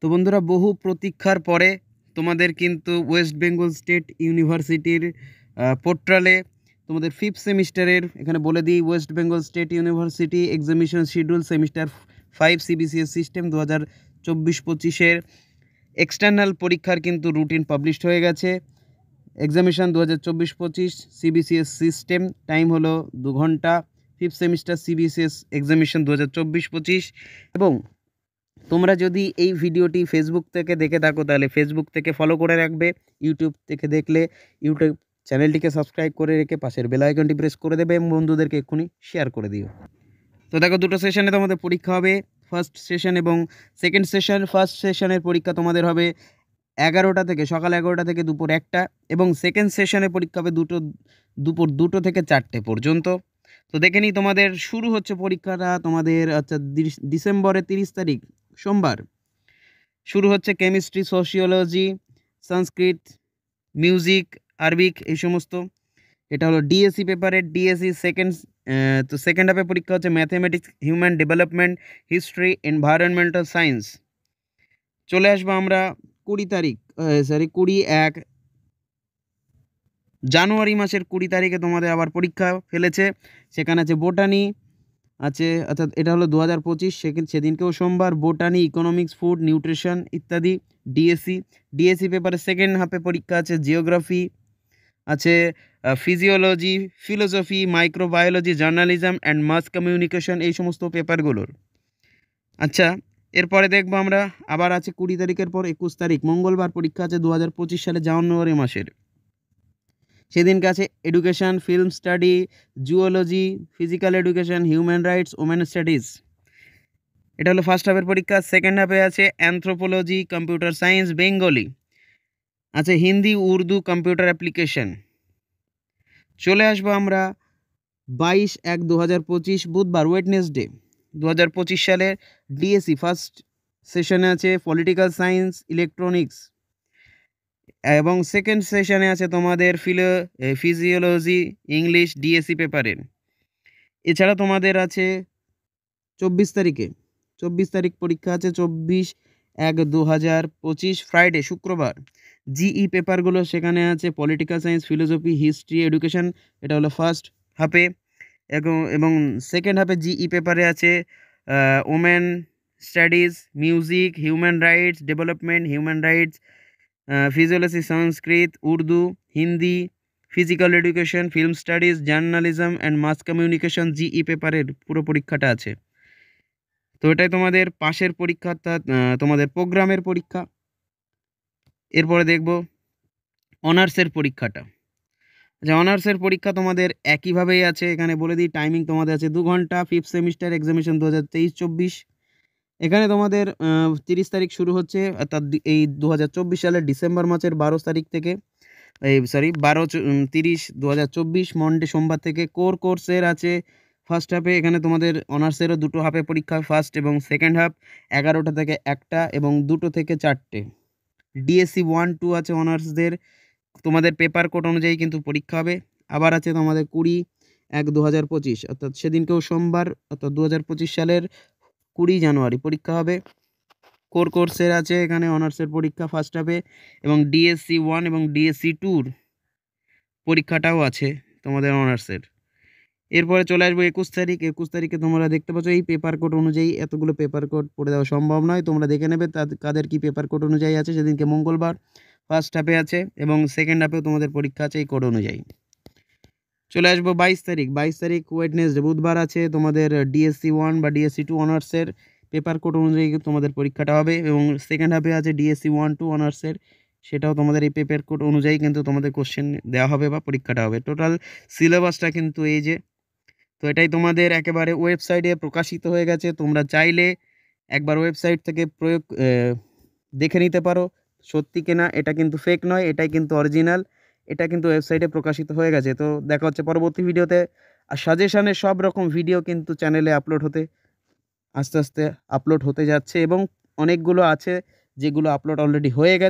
তো বন্ধুরা, বহু প্রতীক্ষার পরে তোমাদের কিন্তু ওয়েস্ট বেঙ্গল স্টেট ইউনিভার্সিটির পোর্টালে তোমাদের 5th সেমিস্টারের এখানে বলে দিই, West Bengal state university examination schedule semester 5 CBCS system 2024-25 external পরীক্ষার কিন্তু রুটিন পাবলিশড হয়ে গেছে। এক্সামিনেশন 2024-25 সিবিসিএস সিস্টেম, টাইম হলো 2 ঘন্টা। 5th semester CBCS examination 2024-25। এবং তোমরা যদি এই ভিডিওটি ফেসবুক থেকে দেখে থাকো তাহলে ফেসবুক থেকে ফলো করে রাখবে, ইউটিউব থেকে দেখলে ইউটিউব চ্যানেলটিকে সাবস্ক্রাইব করে রেখে পাশের বেল আইকনটি প্রেস করে দেবে এবং বন্ধুদেরকে এক্ষুনি শেয়ার করে দিও। তো দেখো, দুটো সেশনে তোমাদের পরীক্ষা হবে, ফার্স্ট সেশন এবং সেকেন্ড সেশন। ফার্স্ট সেশনের পরীক্ষা তোমাদের হবে 11টা থেকে, সকাল 11টা থেকে দুপুর 1টা, এবং সেকেন্ড সেশনের পরীক্ষা হবে দুপুর 2টো থেকে 4টে পর্যন্ত। তো দেখে নিই, তোমাদের শুরু হচ্ছে পরীক্ষাটা তোমাদের ডিসেম্বরের 30 তারিখ সোমবার শুরু হচ্ছে। কেমিস্ট্রি, সোশিওলজি, সংস্কৃত, মিউজিক, আরবিক, এই সমস্ত। এটা হলো ডিএসসি পেপারের ডিএসসি সেকেন্ড। তো সেকেন্ড হাফে পরীক্ষা হচ্ছে mathematics, human development, history, environmental science. চলে আসবো আমরা 21 জানুয়ারি মাসের 20 তারিখে তোমাদের আবার পরীক্ষা ফেলেছে। সেখানে আছে বোটানি আছে, অর্থাৎ এটা হলো 2025, সেদিনকেও সোমবার। বোটানি, ইকোনমিক্স, ফুড, নিউট্রিশন ইত্যাদি ডিএসসি পেপারের সেকেন্ড হাফে পরীক্ষা আছে জিওগ্রাফি আছে, physiology, philosophy, microbiology, journalism and mass communication, এই সমস্ত পেপারগুলোর। আচ্ছা, এরপরে দেখবো আমরা আবার আছে 20 তারিখের পর 21 তারিখ মঙ্গলবার পরীক্ষা আছে 2025 সালে জানুয়ারি মাসের। সেদিনকে আছে education, film study, zoology, physical education, human rights, women studies. এটা হলো ফার্স্ট হাফের পরীক্ষা। সেকেন্ড হাফে আছে অ্যানথ্রোপোলজি, কম্পিউটার সায়েন্স, বেঙ্গলি আছে, হিন্দি, উর্দু, কম্পিউটার অ্যাপ্লিকেশন। চলে আসবো আমরা 22/1/2025 বুধবার, ওয়েডনেসডে 2025 সালের ডিএসসি ফার্স্ট সেশনে আছে পলিটিক্যাল সায়েন্স, ইলেকট্রনিক্স, এবং সেকেন্ড সেশনে আছে তোমাদের ফিজিওলজি, ইংলিশ, ডিএসসি পেপারের। এছাড়া তোমাদের আছে 24 তারিখ পরীক্ষা আছে, 24/1/2025 ফ্রাইডে, শুক্রবার। জিই পেপারগুলো সেখানে আছে political science, philosophy, history, education. এটা হলো ফার্স্ট হাফে। এবং সেকেন্ড হাফে জিই পেপারে আছে women studies, music, human rights development, human rights, physiology, Sanskrit, Urdu, Hindi, physical education, film studies, journalism and mass communication. GE পেপারের পুরো পরীক্ষাটা আছে। তো এটাই তোমাদের পাশের পরীক্ষা, অর্থাৎ তোমাদের প্রোগ্রামের পরীক্ষা। এরপরে দেখব অনার্সের পরীক্ষাটা। আচ্ছা, অনার্সের পরীক্ষা তোমাদের একইভাবেই আছে। এখানে বলে দিই, টাইমিং তোমাদের আছে 2 ঘন্টা। 5th semester examination 2023-24। এখানে তোমাদের 30 তারিখ শুরু হচ্ছে, অর্থাৎ এই 2024 সালের ডিসেম্বর মাসের 12 তারিখ থেকে, 12-30-2024 মন্ডে, সোমবার থেকে। কোর্সের আছে ফার্স্ট হাফে। এখানে তোমাদের অনার্সেরও দুটো হাফে পরীক্ষা, ফার্স্ট এবং সেকেন্ড হাফ, 11টা থেকে 1টা এবং 2টো থেকে 4টে। ডিএসসি 1-2 আছে অনার্সদের, তোমাদের পেপার কোড অনুযায়ী কিন্তু পরীক্ষা হবে। আবার আছে তোমাদের 20-1-2025, অর্থাৎ সেদিনকেও সোমবার, অর্থাৎ 2025 সালের 20 জানুয়ারি পরীক্ষা হবে। কোর্সের আছে এখানে অনার্সের পরীক্ষা ফার্স্ট হাফে, এবং ডিএসসি 1 এবং ডিএসসি 2 পরীক্ষাটাও আছে তোমাদের অনার্সের। এরপরে চলে আসবো 21 তারিখে তোমরা দেখতে পাচ্ছ এই পেপার কোড অনুযায়ী, এতগুলো পেপার কোড পড়ে দেওয়া সম্ভব নয়, তোমরা দেখে নেবে কাদের কি পেপার কোড অনুযায়ী আছে। সেদিনকে মঙ্গলবার ফার্স্ট হাফে আছে এবং সেকেন্ড হাফেও তোমাদের পরীক্ষা আছে এই কোড অনুযায়ী। চলে আসবো 22 তারিখ ওয়েডনেসডে, বুধবার আছে তোমাদের ডিএসসি 1 বা ডিএসসি 2 অনার্সের পেপার কোড অনুযায়ী তোমাদের পরীক্ষাটা হবে। এবং সেকেন্ড হাফে আছে ডিএসসি 1-2 অনার্সের, সেটাও তোমাদের এই পেপার কোড অনুযায়ী কিন্তু তোমাদের কোশ্চেন দেওয়া হবে বা পরীক্ষাটা হবে। টোটাল সিলেবাসটা কিন্তু এই যে। তো এটাই তোমাদের একেবারে ওয়েবসাইটে প্রকাশিত হয়ে গেছে, তোমরা চাইলে একবার ওয়েবসাইট থেকে দেখে নিতে পারো সত্যি কিনা। এটা কিন্তু ফেক নয়, এটাই কিন্তু অরিজিনাল, এটা কিন্তু ওয়েবসাইটে প্রকাশিত হয়ে গেছে। তো দেখা হচ্ছে পরবর্তী ভিডিওতে। আর সাজেশানের সব রকম ভিডিও কিন্তু চ্যানেলে আস্তে আস্তে আপলোড হতে যাচ্ছে, এবং অনেকগুলো আছে যেগুলো আপলোড অলরেডি হয়ে গেছে।